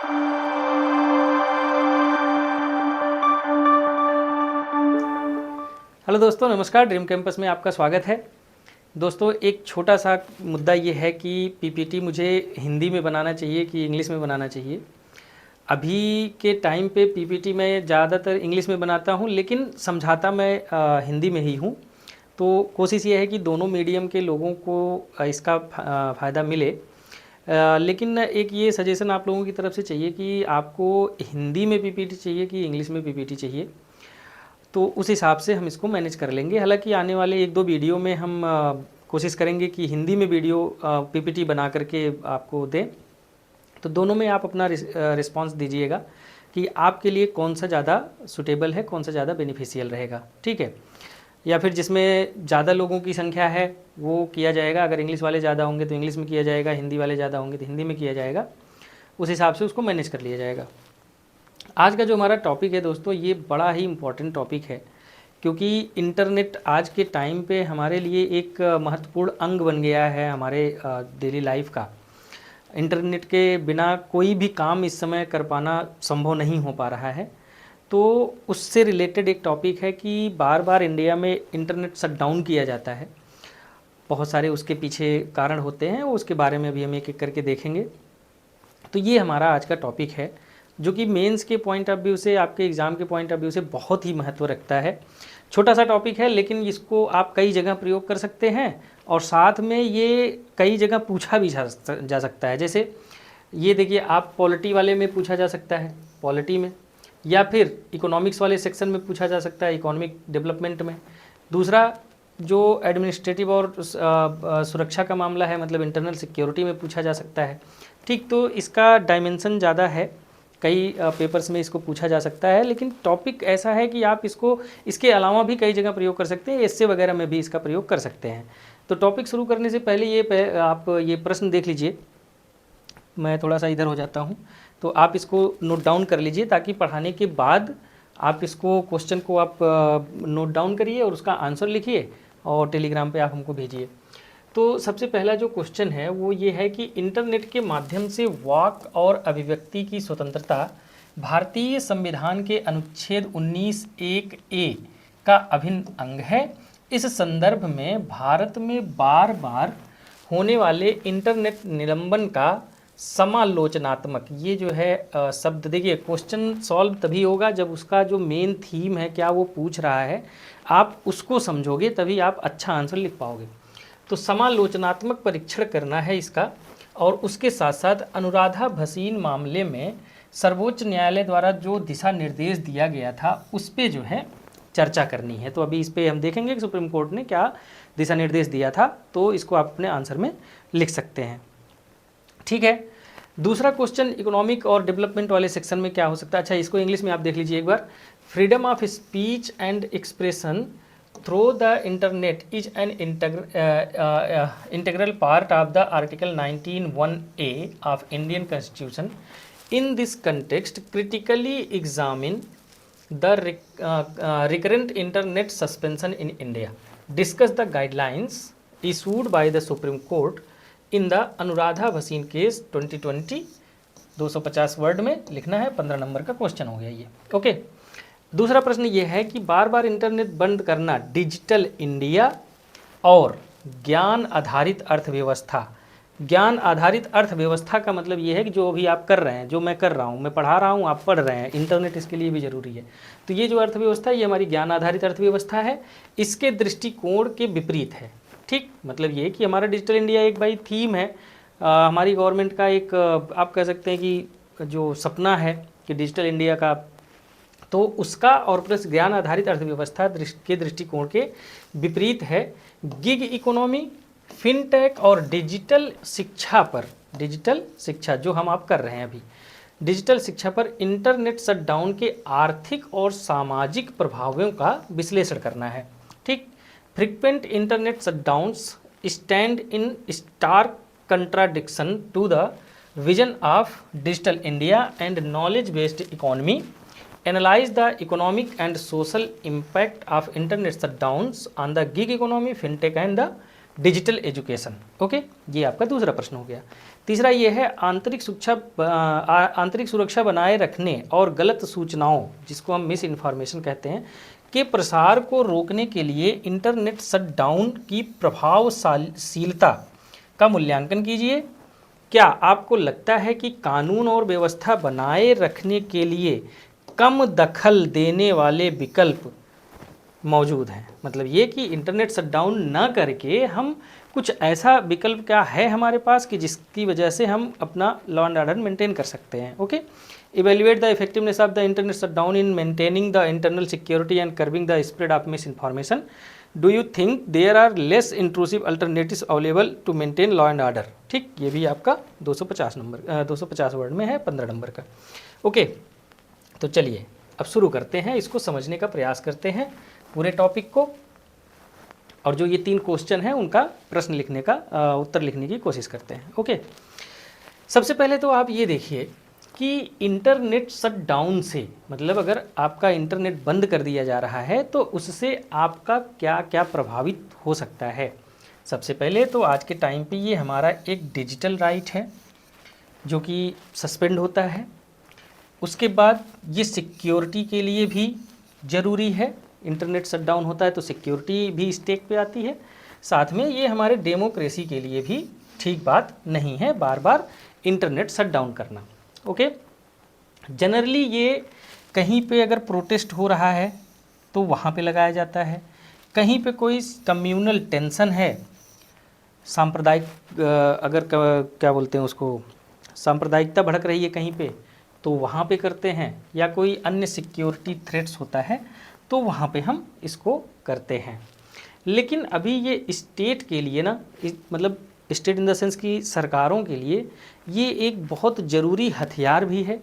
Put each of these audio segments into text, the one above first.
Hello दोस्तों, नमस्कार। Dream campus में आपका स्वागत है। दोस्तों, एक छोटा सा मुद्दा ये है कि पीपीटी मुझे हिंदी में बनाना चाहिए कि इंग्लिश में बनाना चाहिए। अभी के टाइम पे पीपीटी मैं ज़्यादातर इंग्लिश में बनाता हूँ, लेकिन समझाता मैं हिंदी में ही हूँ। तो कोशिश ये है कि दोनों मीडियम के लोगों को इसका फ़ायदा मिले। लेकिन एक ये सजेशन आप लोगों की तरफ से चाहिए कि आपको हिंदी में पीपीटी चाहिए कि इंग्लिश में पीपीटी चाहिए। तो उस हिसाब से हम इसको मैनेज कर लेंगे। हालांकि आने वाले एक दो वीडियो में हम कोशिश करेंगे कि हिंदी में वीडियो पीपीटी बना करके आपको दें। तो दोनों में आप अपना रिस्पांस दीजिएगा कि आपके लिए कौन सा ज़्यादा सूटेबल है, कौन सा ज़्यादा बेनिफिशियल रहेगा, ठीक है। या फिर जिसमें ज़्यादा लोगों की संख्या है वो किया जाएगा। अगर इंग्लिश वाले ज़्यादा होंगे तो इंग्लिश में किया जाएगा, हिंदी वाले ज़्यादा होंगे तो हिंदी में किया जाएगा। उस हिसाब से उसको मैनेज कर लिया जाएगा। आज का जो हमारा टॉपिक है दोस्तों, ये बड़ा ही इम्पोर्टेंट टॉपिक है, क्योंकि इंटरनेट आज के टाइम पे हमारे लिए एक महत्वपूर्ण अंग बन गया है हमारे डेली लाइफ का। इंटरनेट के बिना कोई भी काम इस समय कर पाना संभव नहीं हो पा रहा है। तो उससे रिलेटेड एक टॉपिक है कि बार बार इंडिया में इंटरनेट शट डाउन किया जाता है। बहुत सारे उसके पीछे कारण होते हैं, उसके बारे में अभी हम एक एक करके देखेंगे। तो ये हमारा आज का टॉपिक है, जो कि मेंस के पॉइंट ऑफ व्यू से, आपके एग्ज़ाम के पॉइंट ऑफ व्यू से बहुत ही महत्व रखता है। छोटा सा टॉपिक है, लेकिन इसको आप कई जगह प्रयोग कर सकते हैं और साथ में ये कई जगह पूछा भी जा सकता है। जैसे ये देखिए, आप पॉलिटी वाले में पूछा जा सकता है, पॉलिटी में, या फिर इकोनॉमिक्स वाले सेक्शन में पूछा जा सकता है, इकोनॉमिक डेवलपमेंट में। दूसरा, जो एडमिनिस्ट्रेटिव और सुरक्षा का मामला है, मतलब इंटरनल सिक्योरिटी में पूछा जा सकता है, ठीक। तो इसका डायमेंशन ज़्यादा है, कई पेपर्स में इसको पूछा जा सकता है। लेकिन टॉपिक ऐसा है कि आप इसको इसके अलावा भी कई जगह प्रयोग कर सकते हैं, एस्से वगैरह में भी इसका प्रयोग कर सकते हैं। तो टॉपिक शुरू करने से पहले आप ये प्रश्न देख लीजिए। मैं थोड़ा सा इधर हो जाता हूँ, तो आप इसको नोट डाउन कर लीजिए, ताकि पढ़ाने के बाद आप इसको क्वेश्चन को आप नोट डाउन करिए और उसका आंसर लिखिए और टेलीग्राम पे आप हमको भेजिए। तो सबसे पहला जो क्वेश्चन है वो ये है कि इंटरनेट के माध्यम से वाक और अभिव्यक्ति की स्वतंत्रता भारतीय संविधान के अनुच्छेद 19(1)(a) का अभिन्न अंग है। इस संदर्भ में भारत में बार बार होने वाले इंटरनेट निलंबन का समालोचनात्मक, ये जो है शब्द, देखिए क्वेश्चन सॉल्व तभी होगा जब उसका जो मेन थीम है, क्या वो पूछ रहा है, आप उसको समझोगे, तभी आप अच्छा आंसर लिख पाओगे। तो समालोचनात्मक परीक्षण करना है इसका। और उसके साथ साथ अनुराधा भसीन मामले में सर्वोच्च न्यायालय द्वारा जो दिशा निर्देश दिया गया था उस पे जो है चर्चा करनी है। तो अभी इस पे हम देखेंगे कि सुप्रीम कोर्ट ने क्या दिशा निर्देश दिया था, तो इसको आप अपने आंसर में लिख सकते हैं, ठीक है। दूसरा क्वेश्चन इकोनॉमिक और डेवलपमेंट वाले सेक्शन में क्या हो सकता है। अच्छा, इसको इंग्लिश में आप देख लीजिए एक बार। Freedom of speech and expression through the internet is an integral part of the Article 19(1)(a) of Indian Constitution. In this context, critically examine the recurrent internet suspension in India. Discuss the guidelines issued by the Supreme Court in the Anuradha Bhasin case 2020। 250 word में लिखना है। 15 number का question हो गया ये, okay. दूसरा प्रश्न ये है कि बार बार इंटरनेट बंद करना डिजिटल इंडिया और ज्ञान आधारित अर्थव्यवस्था। ज्ञान आधारित अर्थव्यवस्था का मतलब ये है कि जो अभी आप कर रहे हैं, जो मैं कर रहा हूँ, मैं पढ़ा रहा हूँ, आप पढ़ रहे हैं, इंटरनेट इसके लिए भी ज़रूरी है। तो ये जो अर्थव्यवस्था है, ये हमारी ज्ञान आधारित अर्थव्यवस्था है, इसके दृष्टिकोण के विपरीत है, ठीक। मतलब ये कि हमारा डिजिटल इंडिया एक भाई थीम है, हमारी गवर्नमेंट का एक आप कह सकते हैं कि जो सपना है कि डिजिटल इंडिया का, तो उसका और प्लस ज्ञान आधारित अर्थव्यवस्था के दृष्टिकोण के विपरीत है। गिग इकोनॉमी, फिनटेक और डिजिटल शिक्षा पर, डिजिटल शिक्षा जो हम आप कर रहे हैं अभी, डिजिटल शिक्षा पर इंटरनेट शटडाउन के आर्थिक और सामाजिक प्रभावों का विश्लेषण करना है, ठीक। Frequent internet shutdowns stand in stark contradiction to the vision of digital India and knowledge based economy. Analyze the economic and social impact of internet shutdowns on the gig economy, fintech and the digital education, okay. ये आपका दूसरा प्रश्न हो गया। तीसरा ये है आंतरिक सुरक्षा बनाए रखने और गलत सूचनाओं, जिसको हम मिस इन्फॉर्मेशन कहते हैं, के प्रसार को रोकने के लिए इंटरनेट शटडाउन की प्रभावशीलता का मूल्यांकन कीजिए। क्या आपको लगता है कि कानून और व्यवस्था बनाए रखने के लिए कम दखल देने वाले विकल्प मौजूद हैं? मतलब ये कि इंटरनेट शटडाउन ना करके हम कुछ ऐसा विकल्प क्या है हमारे पास कि जिसकी वजह से हम अपना लॉ एंड ऑर्डर मेंटेन कर सकते हैं। Okay, evaluate the effectiveness of the internet shutdown in maintaining the internal security and curbing the spread of misinformation. Do you think there are less intrusive alternatives available to maintain law and order? ठीक, ये भी आपका 250 word में है, 15 number का। Okay, तो चलिए अब शुरू करते हैं, इसको समझने का प्रयास करते हैं पूरे टॉपिक को, और जो ये 3 क्वेश्चन हैं उनका प्रश्न लिखने का उत्तर लिखने की कोशिश करते हैं। ओके, सबसे पहले तो आप ये देखिए कि इंटरनेट शटडाउन से मतलब अगर आपका इंटरनेट बंद कर दिया जा रहा है तो उससे आपका क्या क्या प्रभावित हो सकता है। सबसे पहले तो आज के टाइम पे ये हमारा एक डिजिटल राइट है जो कि सस्पेंड होता है। उसके बाद ये सिक्योरिटी के लिए भी ज़रूरी है, इंटरनेट शटडाउन होता है तो सिक्योरिटी भी स्टेक पे आती है। साथ में ये हमारे डेमोक्रेसी के लिए भी ठीक बात नहीं है बार बार इंटरनेट शटडाउन करना। ओके, जनरली ये कहीं पे अगर प्रोटेस्ट हो रहा है तो वहाँ पे लगाया जाता है, कहीं पे कोई कम्युनल टेंशन है, सांप्रदायिक अगर क्या बोलते हैं उसको, सांप्रदायिकता भड़क रही है कहीं पे तो वहाँ पे करते हैं, या कोई अन्य सिक्योरिटी थ्रेट्स होता है तो वहाँ पे हम इसको करते हैं। लेकिन अभी ये स्टेट के लिए ना, मतलब स्टेट इन द सेंस की सरकारों के लिए ये एक बहुत ज़रूरी हथियार भी है,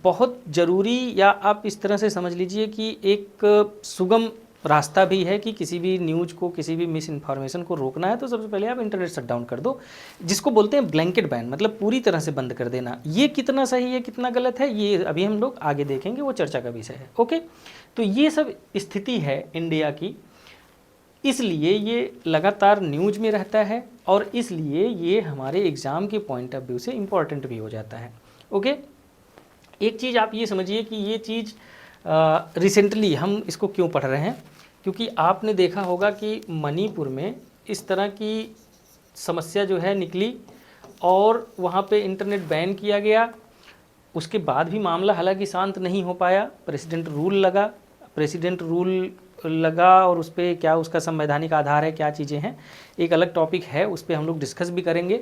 बहुत ज़रूरी, या आप इस तरह से समझ लीजिए कि एक सुगम रास्ता भी है कि किसी भी न्यूज़ को, किसी भी मिस इन्फॉर्मेशन को रोकना है तो सबसे पहले आप इंटरनेट शटडाउन कर दो, जिसको बोलते हैं ब्लैंकेट बैन, मतलब पूरी तरह से बंद कर देना। ये कितना सही है कितना गलत है ये अभी हम लोग आगे देखेंगे, वो चर्चा का विषय है। ओके, तो ये सब स्थिति है इंडिया की, इसलिए ये लगातार न्यूज़ में रहता है और इसलिए ये हमारे एग्ज़ाम के पॉइंट ऑफ व्यू से इम्पॉर्टेंट भी हो जाता है। ओके, एक चीज़ आप ये समझिए कि ये चीज़ रिसेंटली हम इसको क्यों पढ़ रहे हैं, क्योंकि आपने देखा होगा कि मणिपुर में इस तरह की समस्या जो है निकली और वहाँ पे इंटरनेट बैन किया गया। उसके बाद भी मामला हालांकि शांत नहीं हो पाया, प्रेसिडेंट रूल लगा और उस पर क्या उसका संवैधानिक आधार है, क्या चीज़ें हैं, एक अलग टॉपिक है, उस पर हम लोग डिस्कस भी करेंगे।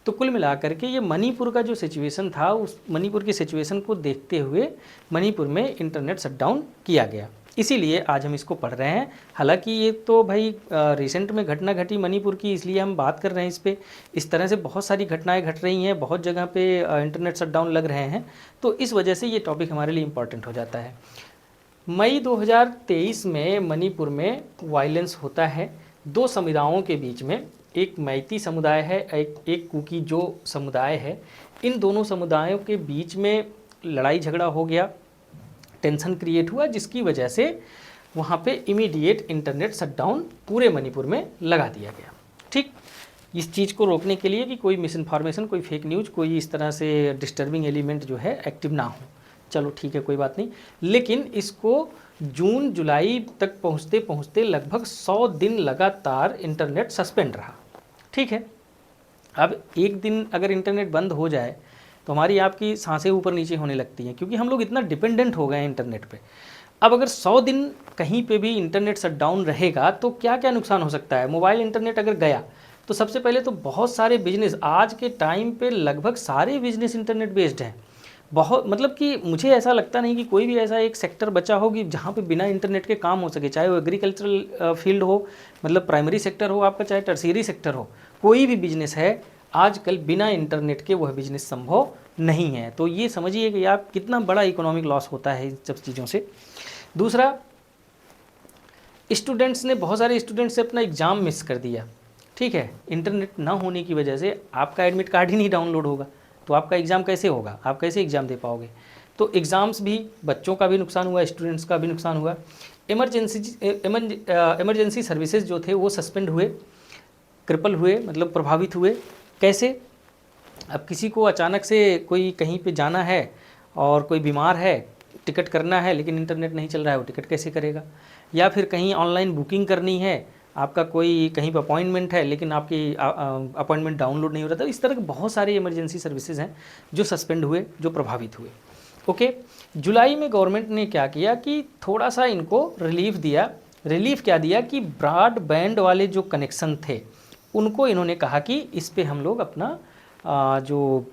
तो कुल मिलाकर के ये मणिपुर का जो सिचुएशन था, उस मणिपुर की सिचुएशन को देखते हुए मणिपुर में इंटरनेट शटडाउन किया गया, इसीलिए आज हम इसको पढ़ रहे हैं। हालांकि ये तो भाई रिसेंट में घटना घटी मणिपुर की, इसलिए हम बात कर रहे हैं इस पर। इस तरह से बहुत सारी घटनाएं घट रही हैं, बहुत जगह पे इंटरनेट शटडाउन लग रहे हैं, तो इस वजह से ये टॉपिक हमारे लिए इम्पॉर्टेंट हो जाता है। मई 2023 में मणिपुर में वायलेंस होता है 2 समुदायों के बीच में, एक मैती समुदाय है, एक कुकी-जो समुदाय है। इन दोनों समुदायों के बीच में लड़ाई झगड़ा हो गया, टेंशन क्रिएट हुआ, जिसकी वजह से वहाँ पे इमीडिएट इंटरनेट शटडाउन पूरे मणिपुर में लगा दिया गया। ठीक, इस चीज़ को रोकने के लिए कि कोई मिस इन्फॉर्मेशन, कोई फेक न्यूज़, कोई इस तरह से डिस्टर्बिंग एलिमेंट जो है एक्टिव ना हो। चलो ठीक है, कोई बात नहीं, लेकिन इसको जून जुलाई तक पहुँचते पहुँचते लगभग 100 दिन लगातार इंटरनेट सस्पेंड रहा। ठीक है, अब एक दिन अगर इंटरनेट बंद हो जाए तो हमारी आपकी सांसें ऊपर नीचे होने लगती हैं, क्योंकि हम लोग इतना डिपेंडेंट हो गए हैं इंटरनेट पे। अब अगर 100 दिन कहीं पे भी इंटरनेट शटडाउन रहेगा तो क्या क्या नुकसान हो सकता है। मोबाइल इंटरनेट अगर गया तो सबसे पहले तो बहुत सारे बिजनेस, आज के टाइम पे लगभग सारे बिजनेस इंटरनेट बेस्ड हैं। बहुत, मतलब कि मुझे ऐसा लगता नहीं कि कोई भी ऐसा एक सेक्टर बचा हो कि जहाँ पे बिना इंटरनेट के काम हो सके, चाहे वो एग्रीकल्चरल फील्ड हो, मतलब प्राइमरी सेक्टर हो आपका, चाहे टर्शियरी सेक्टर हो, कोई भी बिजनेस है आजकल बिना इंटरनेट के वह बिजनेस संभव नहीं है। तो ये समझिए कि आप कितना बड़ा इकोनॉमिक लॉस होता है इन सब चीज़ों से। दूसरा, स्टूडेंट्स ने, बहुत सारे स्टूडेंट्स से अपना एग्ज़ाम मिस कर दिया। ठीक है, इंटरनेट ना होने की वजह से आपका एडमिट कार्ड ही नहीं डाउनलोड होगा तो आपका एग्ज़ाम कैसे होगा, आप कैसे एग्ज़ाम दे पाओगे। तो एग्ज़ाम्स भी, बच्चों का भी नुकसान हुआ, स्टूडेंट्स का भी नुकसान हुआ। इमरजेंसी सर्विसेज जो थे वो सस्पेंड हुए, क्रिपल हुए, मतलब प्रभावित हुए। कैसे? अब किसी को अचानक से कोई कहीं पे जाना है और कोई बीमार है, टिकट करना है लेकिन इंटरनेट नहीं चल रहा है, वो टिकट कैसे करेगा? या फिर कहीं ऑनलाइन बुकिंग करनी है, आपका कोई कहीं पर अपॉइंटमेंट है लेकिन आपकी अपॉइंटमेंट डाउनलोड नहीं हो रहा था। इस तरह के बहुत सारे इमरजेंसी सर्विसेज हैं जो सस्पेंड हुए, जो प्रभावित हुए। ओके, जुलाई में गवर्नमेंट ने क्या किया कि थोड़ा सा इनको रिलीफ दिया। रिलीफ क्या दिया कि ब्रॉडबैंड वाले जो कनेक्शन थे उनको इन्होंने कहा कि इस पे हम लोग अपना जो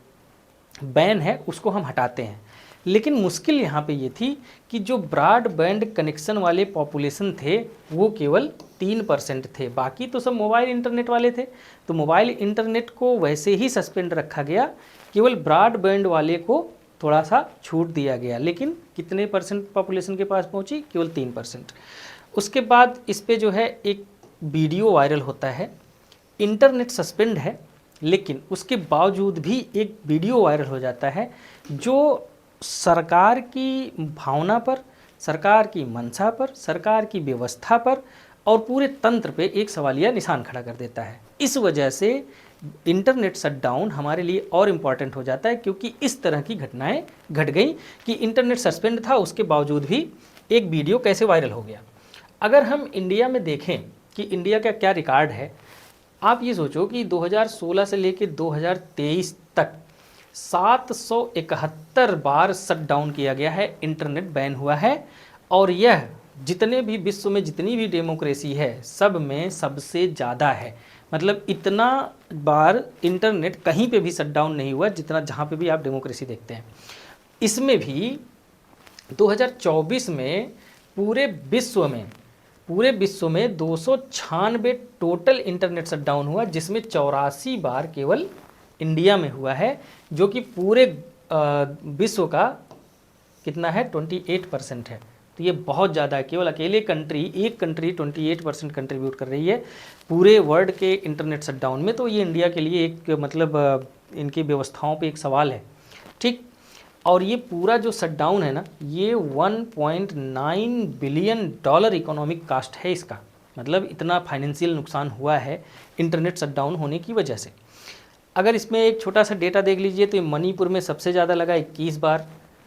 बैन है उसको हम हटाते हैं। लेकिन मुश्किल यहाँ पे ये थी कि जो ब्रॉडबैंड कनेक्शन वाले पॉपुलेशन थे वो केवल 3% थे, बाकी तो सब मोबाइल इंटरनेट वाले थे। तो मोबाइल इंटरनेट को वैसे ही सस्पेंड रखा गया, केवल ब्रॉडबैंड वाले को थोड़ा सा छूट दिया गया। लेकिन कितने परसेंट पॉपुलेशन के पास पहुँची? केवल 3%। उसके बाद इस पे जो है एक वीडियो वायरल होता है, इंटरनेट सस्पेंड है लेकिन उसके बावजूद भी एक वीडियो वायरल हो जाता है जो सरकार की भावना पर, सरकार की मंशा पर, सरकार की व्यवस्था पर और पूरे तंत्र पे एक सवालिया निशान खड़ा कर देता है। इस वजह से इंटरनेट शटडाउन हमारे लिए और इम्पॉर्टेंट हो जाता है, क्योंकि इस तरह की घटनाएं घट गई कि इंटरनेट सस्पेंड था, उसके बावजूद भी एक वीडियो कैसे वायरल हो गया। अगर हम इंडिया में देखें कि इंडिया का क्या रिकॉर्ड है, आप ये सोचो कि 2016 से लेकर 2023 तक 771 बार शटडाउन किया गया है, इंटरनेट बैन हुआ है। और यह जितने भी विश्व में जितनी भी डेमोक्रेसी है सब में सबसे ज़्यादा है। मतलब इतना बार इंटरनेट कहीं पे भी शटडाउन नहीं हुआ जितना जहाँ पे भी आप डेमोक्रेसी देखते हैं। इसमें भी 2024 में पूरे विश्व में 296 टोटल इंटरनेट शटडाउन हुआ, जिसमें 84 बार केवल इंडिया में हुआ है, जो कि पूरे विश्व का कितना है? 28% है। तो ये बहुत ज़्यादा है। केवल अकेले एक कंट्री 28% कंट्रीब्यूट कर रही है पूरे वर्ल्ड के इंटरनेट शटडाउन में। तो ये इंडिया के लिए एक मतलब इनकी व्यवस्थाओं पे एक सवाल है, ठीक। और ये पूरा जो शटडाउन है ना, ये 1.9 बिलियन डॉलर इकोनॉमिक कास्ट है इसका। मतलब इतना फाइनेंशियल नुकसान हुआ है इंटरनेट शटडाउन होने की वजह से। अगर इसमें एक छोटा सा डेटा देख लीजिए तो मणिपुर में सबसे ज़्यादा लगा 21 बार,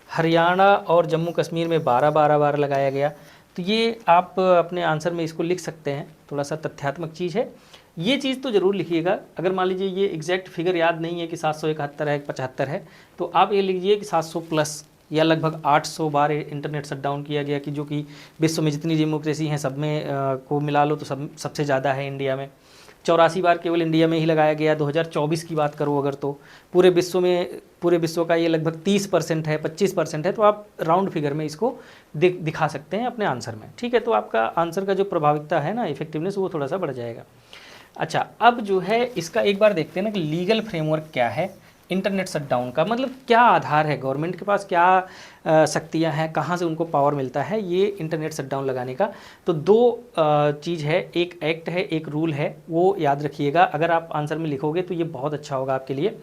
हरियाणा और जम्मू कश्मीर में 12 बार लगाया गया। तो ये आप अपने आंसर में इसको लिख सकते हैं, थोड़ा सा तथ्यात्मक चीज़ है। ये चीज़ तो ज़रूर लिखिएगा। अगर मान लीजिए ये एग्जैक्ट फिगर याद नहीं है कि 771 है 75 है, तो आप ये लिखिए कि 700 प्लस या लगभग 800 बार इंटरनेट शटडाउन किया गया, कि जो कि विश्व में जितनी डेमोक्रेसी हैं सब में को मिला लो तो सबसे ज़्यादा है इंडिया में। 84 बार केवल इंडिया में ही लगाया गया। 2024 की बात करो अगर, तो पूरे विश्व का ये लगभग 30% है, 25% है। तो आप राउंड फिगर में इसको दिखा सकते हैं अपने आंसर में, ठीक है। तो आपका आंसर का जो प्रभाविकता है ना, इफेक्टिवनेस, वो थोड़ा सा बढ़ जाएगा। अच्छा, अब जो है इसका एक बार देखते हैं ना कि लीगल फ्रेमवर्क क्या है इंटरनेट शटडाउन का, मतलब क्या आधार है, गवर्नमेंट के पास क्या शक्तियां हैं, कहाँ से उनको पावर मिलता है ये इंटरनेट शटडाउन लगाने का। तो दो चीज़ है, एक एक्ट है, एक रूल है, वो याद रखिएगा। अगर आप आंसर में लिखोगे तो ये बहुत अच्छा होगा आपके लिए।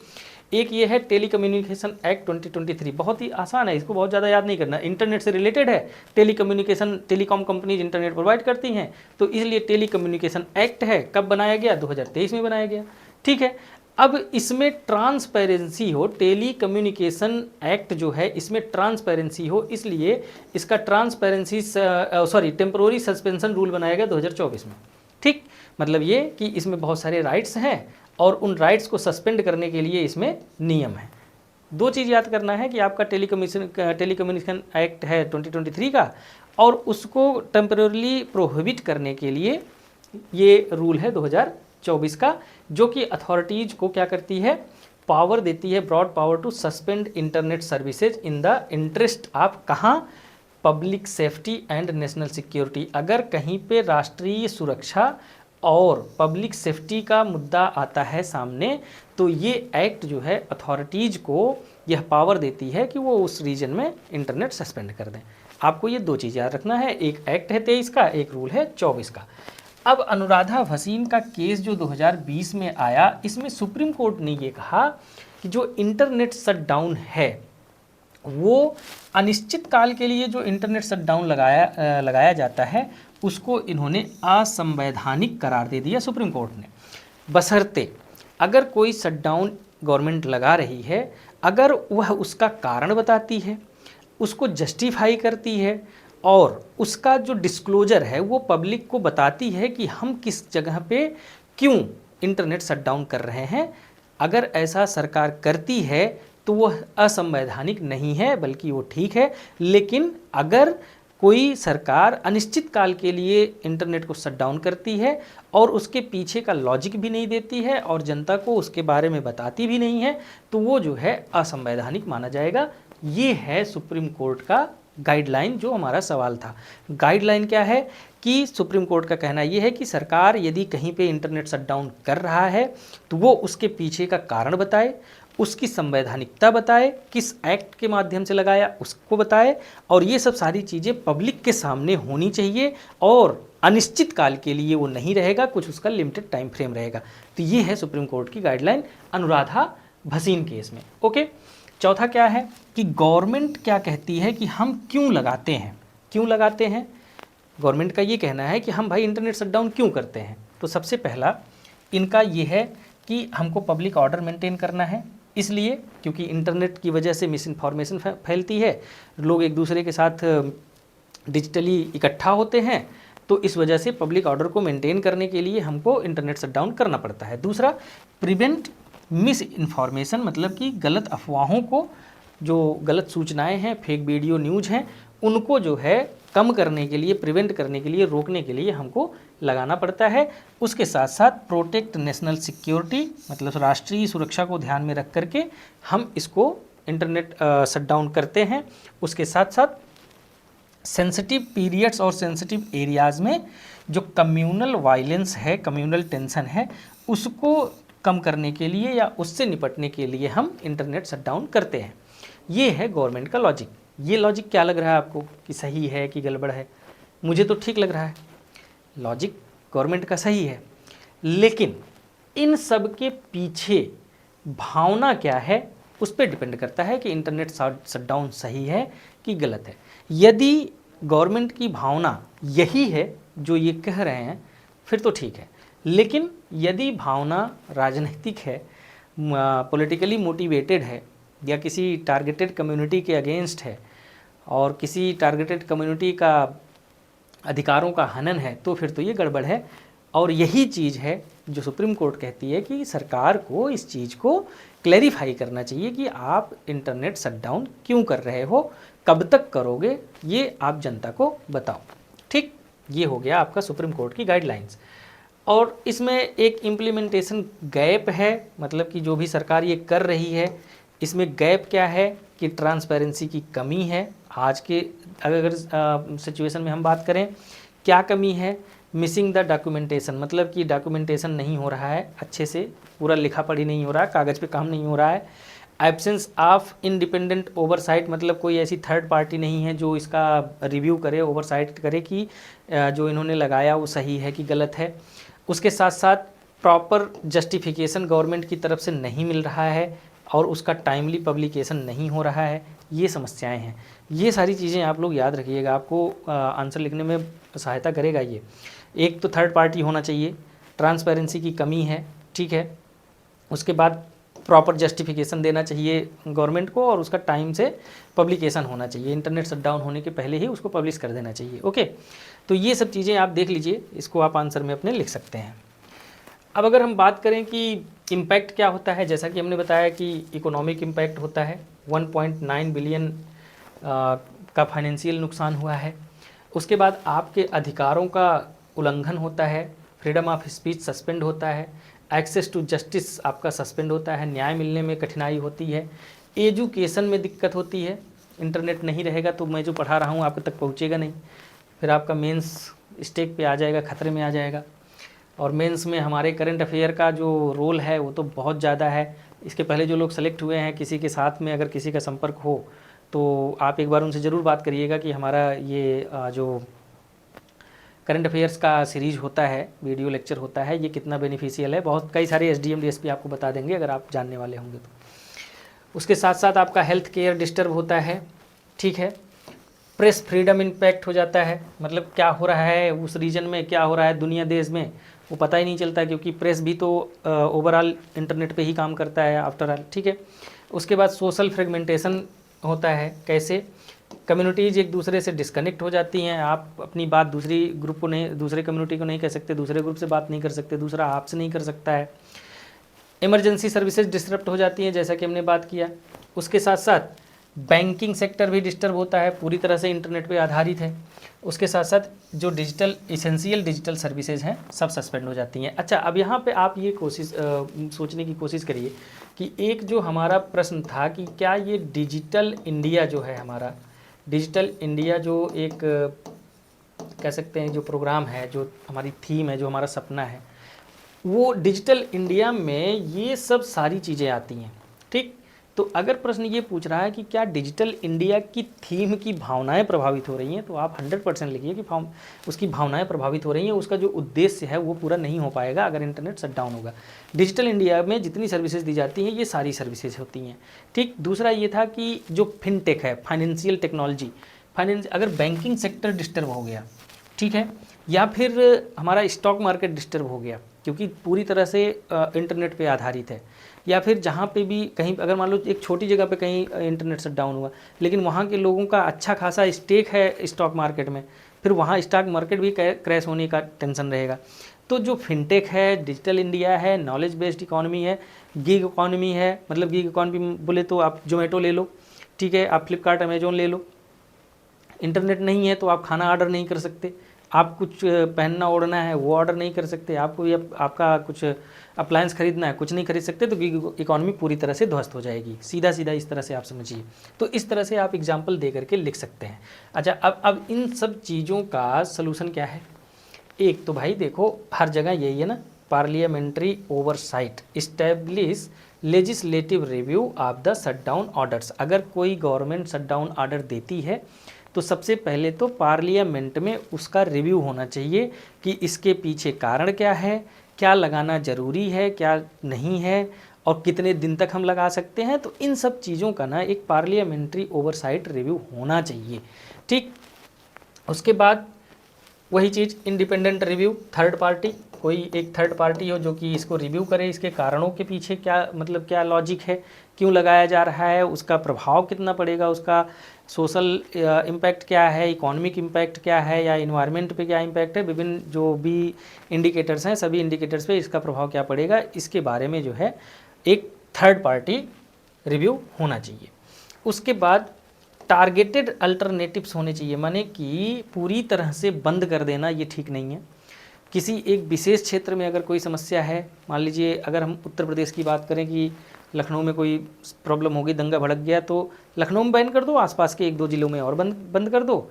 एक ये है टेलीकम्युनिकेशन एक्ट 2023, बहुत ही आसान है, इसको बहुत ज़्यादा याद नहीं करना। इंटरनेट से रिलेटेड है, टेलीकॉम कंपनीज इंटरनेट प्रोवाइड करती हैं, तो इसलिए टेलीकम्युनिकेशन एक्ट है। कब बनाया गया? 2023 में बनाया गया, ठीक है। अब इसमें ट्रांसपेरेंसी हो, टेलीकम्युनिकेशन एक्ट जो है इसमें ट्रांसपेरेंसी हो, इसलिए इसका टेम्पोररी सस्पेंशन रूल बनाया गया 2024 में, ठीक। मतलब ये कि इसमें बहुत सारे राइट्स हैं और उन राइट्स को सस्पेंड करने के लिए इसमें नियम है। दो चीज़ याद करना है कि आपका टेलीकम्युनिकेशन एक्ट है 2023 का, और उसको टेम्पररी प्रोहिबिट करने के लिए ये रूल है 2024 का, जो कि अथॉरिटीज़ को क्या करती है? पावर देती है, broad power to suspend internet services in the interest of कहाँ? Public safety and national security. अगर कहीं पे राष्ट्रीय सुरक्षा और पब्लिक सेफ्टी का मुद्दा आता है सामने, तो ये एक्ट जो है अथॉरिटीज़ को यह पावर देती है कि वो उस रीजन में इंटरनेट सस्पेंड कर दें। आपको ये दो चीज़ याद रखना है, एक एक्ट है 23 का, एक रूल है 24 का। अब अनुराधा भसीन का केस जो 2020 में आया, इसमें सुप्रीम कोर्ट ने ये कहा कि जो इंटरनेट शटडाउन है वो अनिश्चित काल के लिए जो इंटरनेट शटडाउन लगाया जाता है उसको इन्होंने असंवैधानिक करार दे दिया सुप्रीम कोर्ट ने, बशर्ते अगर कोई शटडाउन गवर्नमेंट लगा रही है, अगर वह उसका कारण बताती है, उसको जस्टिफाई करती है और उसका जो डिस्क्लोजर है वो पब्लिक को बताती है कि हम किस जगह पे क्यों इंटरनेट शटडाउन कर रहे हैं, अगर ऐसा सरकार करती है तो वह असंवैधानिक नहीं है बल्कि वो ठीक है। लेकिन अगर कोई सरकार अनिश्चित काल के लिए इंटरनेट को शटडाउन करती है और उसके पीछे का लॉजिक भी नहीं देती है और जनता को उसके बारे में बताती भी नहीं है, तो वो जो है असंवैधानिक माना जाएगा। ये है सुप्रीम कोर्ट का गाइडलाइन। जो हमारा सवाल था, गाइडलाइन क्या है कि सुप्रीम कोर्ट का कहना यह है कि सरकार यदि कहीं पे इंटरनेट शटडाउन कर रहा है तो वो उसके पीछे का कारण बताए, उसकी संवैधानिकता बताए, किस एक्ट के माध्यम से लगाया उसको बताए, और ये सब सारी चीज़ें पब्लिक के सामने होनी चाहिए और अनिश्चित काल के लिए वो नहीं रहेगा, कुछ उसका लिमिटेड टाइम फ्रेम रहेगा। तो ये है सुप्रीम कोर्ट की गाइडलाइन अनुराधा भसीन केस में। ओके, चौथा क्या है कि गवर्नमेंट क्या कहती है कि हम क्यों लगाते हैं, क्यों लगाते हैं। गवर्नमेंट का ये कहना है कि हम भाई इंटरनेट शटडाउन क्यों करते हैं। तो सबसे पहला इनका ये है कि हमको पब्लिक ऑर्डर मेंटेन करना है, इसलिए क्योंकि इंटरनेट की वजह से मिस इन्फॉर्मेशन फैलती है, लोग एक दूसरे के साथ डिजिटली इकट्ठा होते हैं, तो इस वजह से पब्लिक ऑर्डर को मेंटेन करने के लिए हमको इंटरनेट शटडाउन करना पड़ता है। दूसरा, प्रिवेंट मिस इन्फॉर्मेशन, मतलब कि गलत अफवाहों को, जो गलत सूचनाएं हैं, फेक वीडियो न्यूज़ हैं, उनको जो है कम करने के लिए, प्रिवेंट करने के लिए, रोकने के लिए हमको लगाना पड़ता है। उसके साथ साथ प्रोटेक्ट नेशनल सिक्योरिटी, मतलब राष्ट्रीय सुरक्षा को ध्यान में रख करके हम इसको इंटरनेट शटडाउन करते हैं। उसके साथ साथ सेंसिटिव पीरियड्स और सेंसिटिव एरियाज़ में जो कम्युनल वायलेंस है, कम्युनल टेंशन है, उसको कम करने के लिए या उससे निपटने के लिए हम इंटरनेट शटडाउन करते हैं। ये है गवर्नमेंट का लॉजिक। ये लॉजिक क्या लग रहा है आपको कि सही है कि गड़बड़ है? मुझे तो ठीक लग रहा है, लॉजिक गवर्नमेंट का सही है, लेकिन इन सब के पीछे भावना क्या है उस पर डिपेंड करता है कि इंटरनेट शटडाउन सही है कि गलत है। यदि गवर्नमेंट की भावना यही है जो ये कह रहे हैं फिर तो ठीक है, लेकिन यदि भावना राजनीतिक है, पॉलिटिकली मोटिवेटेड है, या किसी टारगेटेड कम्युनिटी के अगेंस्ट है और किसी टारगेटेड कम्युनिटी का अधिकारों का हनन है, तो फिर तो ये गड़बड़ है। और यही चीज़ है जो सुप्रीम कोर्ट कहती है कि सरकार को इस चीज़ को क्लैरिफाई करना चाहिए कि आप इंटरनेट शटडाउन क्यों कर रहे हो, कब तक करोगे, ये आप जनता को बताओ। ठीक, ये हो गया आपका सुप्रीम कोर्ट की गाइडलाइंस। और इसमें एक इम्प्लीमेंटेशन गैप है, मतलब कि जो भी सरकार ये कर रही है इसमें गैप क्या है कि ट्रांसपेरेंसी की कमी है। आज के अगर सिचुएशन में हम बात करें, क्या कमी है? मिसिंग द डॉक्यूमेंटेशन, मतलब कि डॉक्यूमेंटेशन नहीं हो रहा है अच्छे से, पूरा लिखा पढ़ी नहीं हो रहा है, कागज़ पे काम नहीं हो रहा है। एब्सेंस ऑफ इंडिपेंडेंट ओवरसाइट, मतलब कोई ऐसी थर्ड पार्टी नहीं है जो इसका रिव्यू करे, ओवरसाइट करे कि जो इन्होंने लगाया वो सही है कि गलत है। उसके साथ साथ प्रॉपर जस्टिफिकेशन गवर्नमेंट की तरफ से नहीं मिल रहा है और उसका टाइमली पब्लिकेशन नहीं हो रहा है, ये समस्याएं हैं। ये सारी चीज़ें आप लोग याद रखिएगा, आपको आंसर लिखने में सहायता करेगा ये। एक तो थर्ड पार्टी होना चाहिए, ट्रांसपेरेंसी की कमी है, ठीक है। उसके बाद प्रॉपर जस्टिफिकेशन देना चाहिए गवर्नमेंट को और उसका टाइम से पब्लिकेशन होना चाहिए, इंटरनेट शटडाउन होने के पहले ही उसको पब्लिश कर देना चाहिए। ओके, तो ये सब चीज़ें आप देख लीजिए, इसको आप आंसर में अपने लिख सकते हैं। अब अगर हम बात करें कि इम्पैक्ट क्या होता है, जैसा कि हमने बताया कि इकोनॉमिक इम्पैक्ट होता है, 1.9 बिलियन का फाइनेंशियल नुकसान हुआ है। उसके बाद आपके अधिकारों का उल्लंघन होता है, फ्रीडम ऑफ स्पीच सस्पेंड होता है, एक्सेस टू जस्टिस आपका सस्पेंड होता है, न्याय मिलने में कठिनाई होती है, एजुकेशन में दिक्कत होती है, इंटरनेट नहीं रहेगा तो मैं जो पढ़ा रहा हूँ आप तक पहुँचेगा नहीं, फिर आपका मेंस स्टेक पे आ जाएगा, खतरे में आ जाएगा। और मेंस में हमारे करंट अफेयर का जो रोल है वो तो बहुत ज़्यादा है। इसके पहले जो लोग सेलेक्ट हुए हैं, किसी के साथ में अगर किसी का संपर्क हो तो आप एक बार उनसे ज़रूर बात करिएगा कि हमारा ये जो करंट अफेयर्स का सीरीज़ होता है, वीडियो लेक्चर होता है, ये कितना बेनिफिशियल है। बहुत कई सारे SDM DSP आपको बता देंगे अगर आप जानने वाले होंगे तो। उसके साथ साथ आपका हेल्थ केयर डिस्टर्ब होता है, ठीक है। प्रेस फ्रीडम इम्पैक्ट हो जाता है, मतलब क्या हो रहा है उस रीजन में, क्या हो रहा है दुनिया देश में, वो पता ही नहीं चलता, क्योंकि प्रेस भी तो ओवरऑल इंटरनेट पे ही काम करता है आफ्टर ऑल, ठीक है। उसके बाद सोशल फ्रेगमेंटेशन होता है। कैसे? कम्युनिटीज़ एक दूसरे से डिस्कनेक्ट हो जाती हैं। आप अपनी बात दूसरी ग्रुप को नहीं, दूसरे कम्युनिटी को नहीं कह सकते, दूसरे ग्रुप से बात नहीं कर सकते, दूसरा आपसे नहीं कर सकता है। इमरजेंसी सर्विसेज डिस्टर्ब हो जाती हैं, जैसा कि हमने बात किया। उसके साथ साथ बैंकिंग सेक्टर भी डिस्टर्ब होता है, पूरी तरह से इंटरनेट पे आधारित है। उसके साथ साथ जो डिजिटल इसेंशियल डिजिटल सर्विसेज हैं सब सस्पेंड हो जाती हैं। अच्छा, अब यहाँ पे आप ये सोचने की कोशिश करिए कि एक जो हमारा प्रश्न था कि क्या ये डिजिटल इंडिया जो है हमारा, डिजिटल इंडिया जो एक कह सकते हैं जो प्रोग्राम है, जो हमारी थीम है, जो हमारा सपना है, वो डिजिटल इंडिया में ये सब सारी चीज़ें आती हैं, ठीक। तो अगर प्रश्न ये पूछ रहा है कि क्या डिजिटल इंडिया की थीम की भावनाएं प्रभावित हो रही हैं, तो आप 100% लिखिए कि उसकी भावनाएं प्रभावित हो रही हैं। उसका जो उद्देश्य है वो पूरा नहीं हो पाएगा अगर इंटरनेट शट डाउन होगा। डिजिटल इंडिया में जितनी सर्विसेज दी जाती हैं ये सारी सर्विसेज होती हैं, ठीक। दूसरा ये था कि जो फिनटेक है, फाइनेंशियल टेक्नोलॉजी, अगर बैंकिंग सेक्टर डिस्टर्ब हो गया, ठीक है, या फिर हमारा स्टॉक मार्केट डिस्टर्ब हो गया क्योंकि पूरी तरह से इंटरनेट पे आधारित है, या फिर जहाँ पे भी कहीं अगर मान लो एक छोटी जगह पे कहीं इंटरनेट शट डाउन हुआ लेकिन वहाँ के लोगों का अच्छा खासा स्टेक है स्टॉक मार्केट में, फिर वहाँ स्टॉक मार्केट भी क्रैश होने का टेंशन रहेगा। तो जो फिनटेक है, डिजिटल इंडिया है, नॉलेज बेस्ड इकोनॉमी है, गिग इकोनॉमी है, मतलब गिग इकोनॉमी बोले तो आप जोमेटो ले लो, ठीक है, आप फ्लिपकार्ट अमेजोन ले लो। इंटरनेट नहीं है तो आप खाना ऑर्डर नहीं कर सकते, आप कुछ पहनना ओढ़ना है वो ऑर्डर नहीं कर सकते, आपको या आपका कुछ अप्लायंस खरीदना है कुछ नहीं खरीद सकते, तो गिग इकॉनमी पूरी तरह से ध्वस्त हो जाएगी। सीधा सीधा इस तरह से आप समझिए। तो इस तरह से आप एग्जाम्पल दे करके लिख सकते हैं। अच्छा, अब इन सब चीज़ों का सलूशन क्या है? एक तो भाई देखो हर जगह यही है ना, parliamentary oversight, establish legislative review of the shutdown orders. अगर कोई गवर्नमेंट शटडाउन ऑर्डर देती है तो सबसे पहले तो पार्लियामेंट में उसका रिव्यू होना चाहिए कि इसके पीछे कारण क्या है, क्या लगाना ज़रूरी है, क्या नहीं है, और कितने दिन तक हम लगा सकते हैं। तो इन सब चीज़ों का ना एक पार्लियामेंट्री ओवरसाइट रिव्यू होना चाहिए, ठीक। उसके बाद वही चीज़ इंडिपेंडेंट रिव्यू, थर्ड पार्टी, कोई एक थर्ड पार्टी हो जो कि इसको रिव्यू करे, इसके कारणों के पीछे क्या मतलब क्या लॉजिक है, क्यों लगाया जा रहा है, उसका प्रभाव कितना पड़ेगा, उसका सोशल इम्पैक्ट क्या है, इकोनॉमिक इम्पैक्ट क्या है, या इन्वायरमेंट पे क्या इम्पैक्ट है, विभिन्न जो भी इंडिकेटर्स हैं सभी इंडिकेटर्स पे इसका प्रभाव क्या पड़ेगा, इसके बारे में जो है एक थर्ड पार्टी रिव्यू होना चाहिए। उसके बाद टारगेटेड अल्टरनेटिव्स होने चाहिए, माने कि पूरी तरह से बंद कर देना ये ठीक नहीं है। किसी एक विशेष क्षेत्र में अगर कोई समस्या है, मान लीजिए अगर हम उत्तर प्रदेश की बात करें कि लखनऊ में कोई प्रॉब्लम हो गई, दंगा भड़क गया, तो लखनऊ में बैन कर दो, आसपास के एक दो ज़िलों में और बंद कर दो।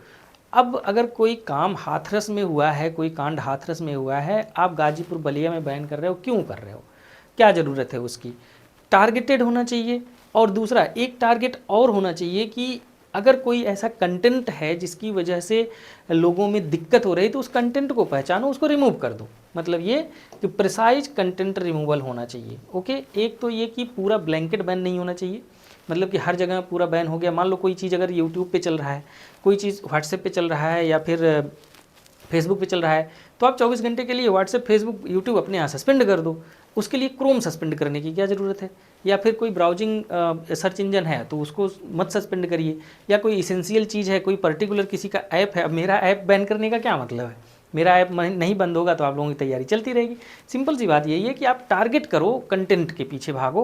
अब अगर कोई काम हाथरस में हुआ है, कोई कांड हाथरस में हुआ है, आप गाजीपुर बलिया में बैन कर रहे हो, क्यों कर रहे हो, क्या ज़रूरत है उसकी? टारगेटेड होना चाहिए। और दूसरा एक टारगेट और होना चाहिए कि अगर कोई ऐसा कंटेंट है जिसकी वजह से लोगों में दिक्कत हो रही है तो उस कंटेंट को पहचानो, उसको रिमूव कर दो। मतलब ये कि प्रिसाइज कंटेंट रिमूवल होना चाहिए। ओके, एक तो ये कि पूरा ब्लैंकेट बैन नहीं होना चाहिए, मतलब कि हर जगह पूरा बैन हो गया। मान लो कोई चीज़ अगर यूट्यूब पे चल रहा है, कोई चीज़ व्हाट्सएप पे चल रहा है, या फिर फेसबुक पे चल रहा है, तो आप 24 घंटे के लिए व्हाट्सएप, फेसबुक, यूट्यूब अपने यहाँ सस्पेंड कर दो। उसके लिए क्रोम सस्पेंड करने की क्या ज़रूरत है? या फिर कोई ब्राउजिंग सर्च इंजन है तो उसको मत सस्पेंड करिए। या कोई इसेंशियल चीज़ है, कोई पर्टिकुलर किसी का ऐप है, अब मेरा ऐप बैन करने का क्या मतलब है? मेरा ऐप नहीं बंद होगा तो आप लोगों की तैयारी चलती रहेगी। सिंपल सी बात यही है कि आप टारगेट करो, कंटेंट के पीछे भागो,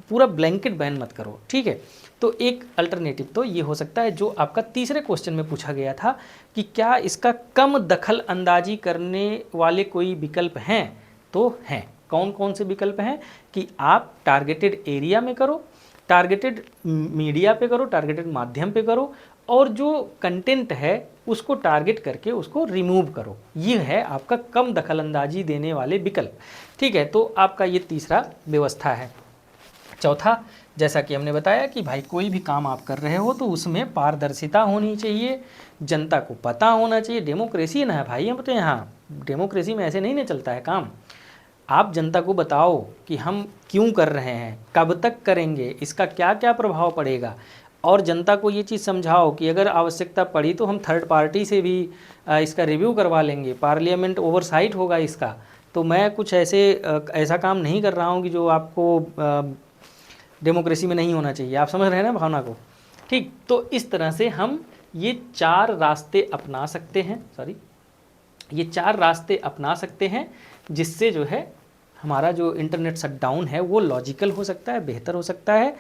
पूरा ब्लैंकेट बैन मत करो, ठीक है। तो एक अल्टरनेटिव तो ये हो सकता है, जो आपका तीसरे क्वेश्चन में पूछा गया था कि क्या इसका कम दखल अंदाजी करने वाले कोई विकल्प हैं, तो हैं। कौन कौन से विकल्प हैं कि आप टारगेटेड एरिया में करो, टारगेटेड मीडिया पे करो, टारगेटेड माध्यम पे करो, और जो कंटेंट है उसको टारगेट करके उसको रिमूव करो। ये है आपका कम दखल अंदाजी देने वाले विकल्प, ठीक है। तो आपका ये तीसरा व्यवस्था है। चौथा, जैसा कि हमने बताया कि भाई कोई भी काम आप कर रहे हो तो उसमें पारदर्शिता होनी चाहिए, जनता को पता होना चाहिए। डेमोक्रेसी ना है भाई, हम तो यहाँ डेमोक्रेसी में ऐसे नहीं ना चलता है काम। आप जनता को बताओ कि हम क्यों कर रहे हैं, कब तक करेंगे, इसका क्या क्या प्रभाव पड़ेगा, और जनता को ये चीज़ समझाओ कि अगर आवश्यकता पड़ी तो हम थर्ड पार्टी से भी इसका रिव्यू करवा लेंगे, पार्लियामेंट ओवरसाइट होगा इसका, तो मैं कुछ ऐसा काम नहीं कर रहा हूँ कि जो आपको डेमोक्रेसी में नहीं होना चाहिए। आप समझ रहे हैं ना भावना को? ठीक, तो इस तरह से हम ये 4 रास्ते अपना सकते हैं, ये 4 रास्ते अपना सकते हैं, जिससे जो है हमारा जो इंटरनेट शटडाउन है वो लॉजिकल हो सकता है, बेहतर हो सकता है।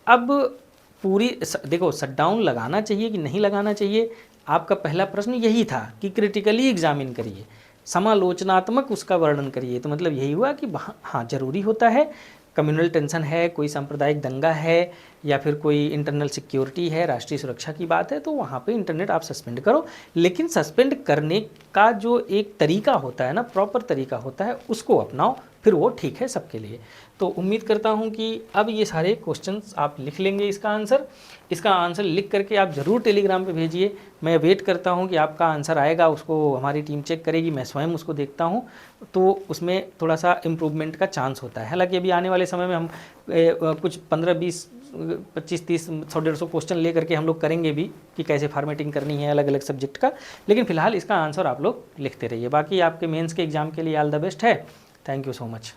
अब देखो, शटडाउन लगाना चाहिए कि नहीं लगाना चाहिए, आपका पहला प्रश्न यही था कि क्रिटिकली एग्जामिन करिए, समालोचनात्मक उसका वर्णन करिए। तो मतलब यही हुआ कि हाँ ज़रूरी होता है, कम्युनल टेंशन है, कोई सांप्रदायिक दंगा है, या फिर कोई इंटरनल सिक्योरिटी है, राष्ट्रीय सुरक्षा की बात है, तो वहाँ पे इंटरनेट आप सस्पेंड करो। लेकिन सस्पेंड करने का जो एक तरीका होता है ना, प्रॉपर तरीका होता है, उसको अपनाओ, फिर वो ठीक है सबके लिए। तो उम्मीद करता हूँ कि अब ये सारे क्वेश्चंस आप लिख लेंगे। इसका आंसर लिख करके आप ज़रूर टेलीग्राम पे भेजिए। मैं वेट करता हूँ कि आपका आंसर आएगा, उसको हमारी टीम चेक करेगी, मैं स्वयं उसको देखता हूँ, तो उसमें थोड़ा सा इम्प्रूवमेंट का चांस होता है। हालांकि अभी आने वाले समय में हम कुछ 15, 20, 25, 30, 100, 150 क्वेश्चन ले करके हम लोग करेंगे भी कि कैसे फॉर्मेटिंग करनी है अलग अलग सब्जेक्ट का। लेकिन फ़िलहाल इसका आंसर आप लोग लिखते रहिए। बाकी आपके मेंस के एग्ज़ाम के लिए ऑल द बेस्ट है। Thank you so much.